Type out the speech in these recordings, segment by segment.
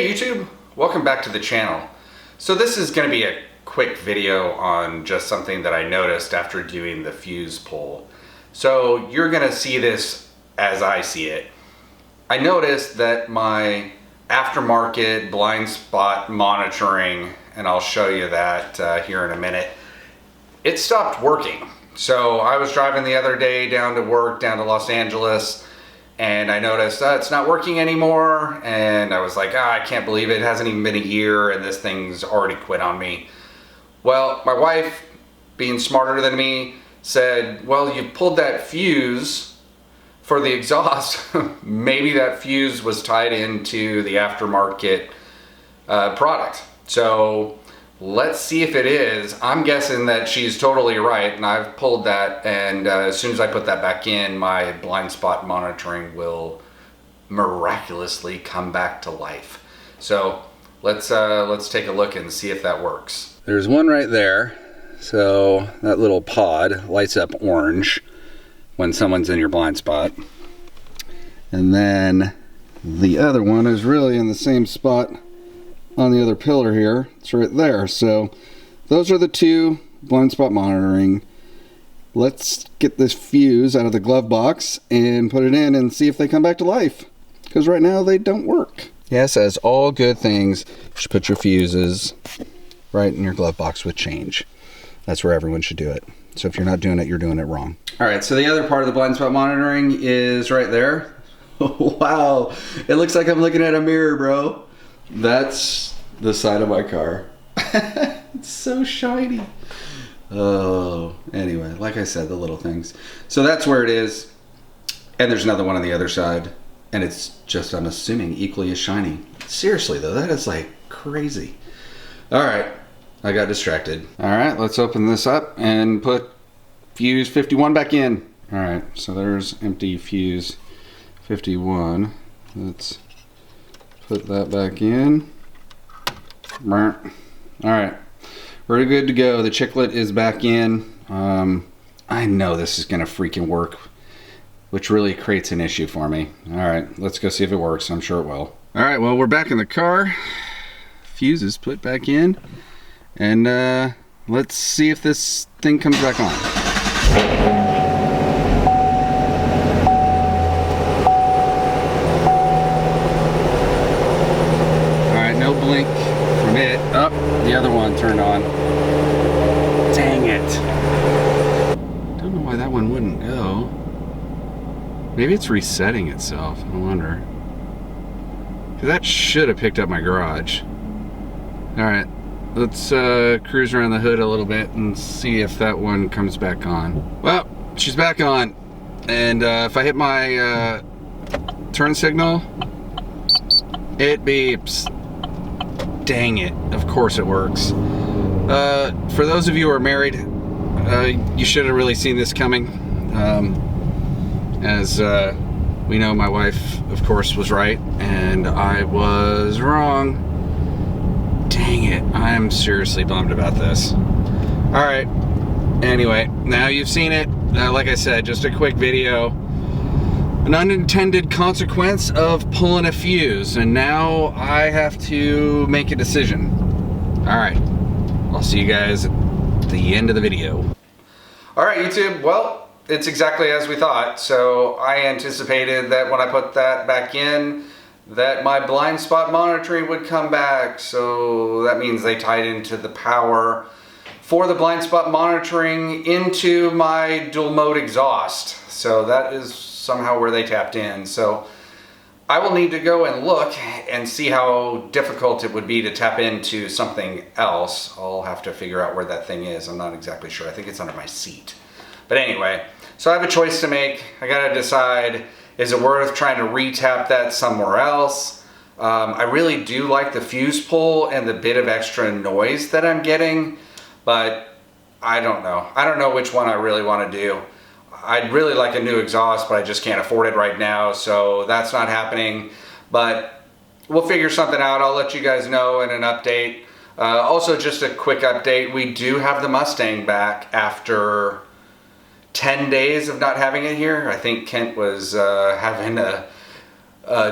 Hey YouTube, welcome back to the channel. So this is going to be a quick video on just something that I noticed after doing the fuse pull. So you're going to see this as I see it. I noticed that my aftermarket blind spot monitoring, and I'll show you that here in a minute, it stopped working. So I was driving the other day down to work, down to Los Angeles, and I noticed it's not working anymore, and I was like, I can't believe it. It hasn't even been a year and this thing's already quit on me. Well, my wife, being smarter than me, said, well, you pulled that fuse for the exhaust. Maybe that fuse was tied into the aftermarket product. So let's see if it is. I'm guessing that she's totally right, and I've pulled that, and as soon as I put that back in, my blind spot monitoring will miraculously come back to life. So let's take a look and see if that works. There's one right there. So that little pod lights up orange when someone's in your blind spot. And then the other one is really in the same spot on the other pillar here. It's right there. So those are the two blind spot monitoring. Let's get this fuse out of the glove box and put it in and see if they come back to life, because right now they don't work. Yes, as all good things, you should put your fuses right in your glove box with change. That's where everyone should do it. So if you're not doing it, you're doing it wrong. All right, so the other part of the blind spot monitoring is right there. Wow, it looks like I'm looking at a mirror, bro. That's the side of my car. It's so shiny. Oh, anyway, like I said, the little things. So that's where it is. And there's another one on the other side. And it's just, I'm assuming, equally as shiny. Seriously, though, that is like crazy. All right, I got distracted. All right, let's open this up and put fuse 51 back in. All right, so there's empty fuse 51. Let's put that back in. All right, we're good to go. The chiclet is back in. I know this is gonna freaking work, which really creates an issue for me. All right, let's go see if it works. I'm sure it will. All right, well, we're back in the car. Fuse is put back in, and let's see if this thing comes back on. Blink from it. Oh, the other one turned on. Dang it. Don't know why that one wouldn't go. Maybe it's resetting itself. I wonder. Because that should have picked up my garage. Alright, let's cruise around the hood a little bit and see if that one comes back on. Well, she's back on. And if I hit my turn signal, it beeps. Dang it, of course it works. For those of you who are married, you should have really seen this coming. As we know, my wife, of course, was right, and I was wrong. Dang it, I'm seriously bummed about this. Alright, anyway, now you've seen it. Like I said, just a quick video. An unintended consequence of pulling a fuse, and now I have to make a decision. Alright, I'll see you guys at the end of the video. Alright YouTube, well, it's exactly as we thought. So I anticipated that when I put that back in, that my blind spot monitoring would come back. So that means they tied into the power for the blind spot monitoring into my dual mode exhaust. So that is somehow where they tapped in. So I will need to go and look and see how difficult it would be to tap into something else. I'll have to figure out where that thing is. I'm not exactly sure. I think it's under my seat. But anyway, so I have a choice to make. I gotta decide, is it worth trying to re-tap that somewhere else? I really do like the fuse pull and the bit of extra noise that I'm getting, but I don't know. I don't know which one I really want to do. I'd really like a new exhaust, but I just can't afford it right now, so that's not happening. But we'll figure something out. I'll let you guys know in an update. Also, just a quick update. We do have the Mustang back after 10 days of not having it here. I think Kent was having a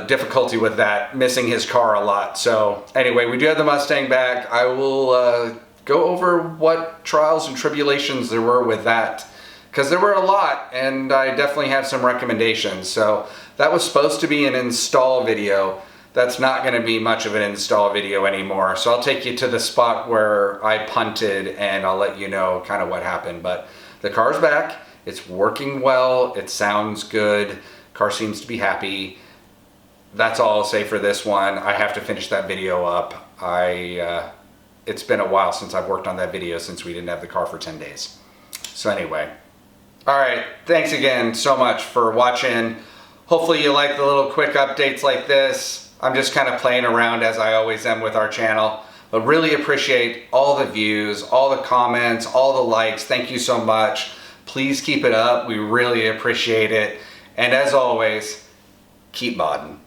difficulty with that, missing his car a lot. So anyway, we do have the Mustang back. I will go over what trials and tribulations there were with that, because there were a lot, and I definitely have some recommendations. So that was supposed to be an install video. That's not going to be much of an install video anymore. So I'll take you to the spot where I punted, and I'll let you know kind of what happened. But the car's back. It's working well. It sounds good. Car seems to be happy. That's all I'll say for this one. I have to finish that video up. It's been a while since I've worked on that video, since we didn't have the car for 10 days. So anyway. All right, thanks again so much for watching. Hopefully you like the little quick updates like this. I'm just kind of playing around, as I always am with our channel. But really appreciate all the views, all the comments, all the likes. Thank you so much. Please keep it up. We really appreciate it. And as always, keep modding.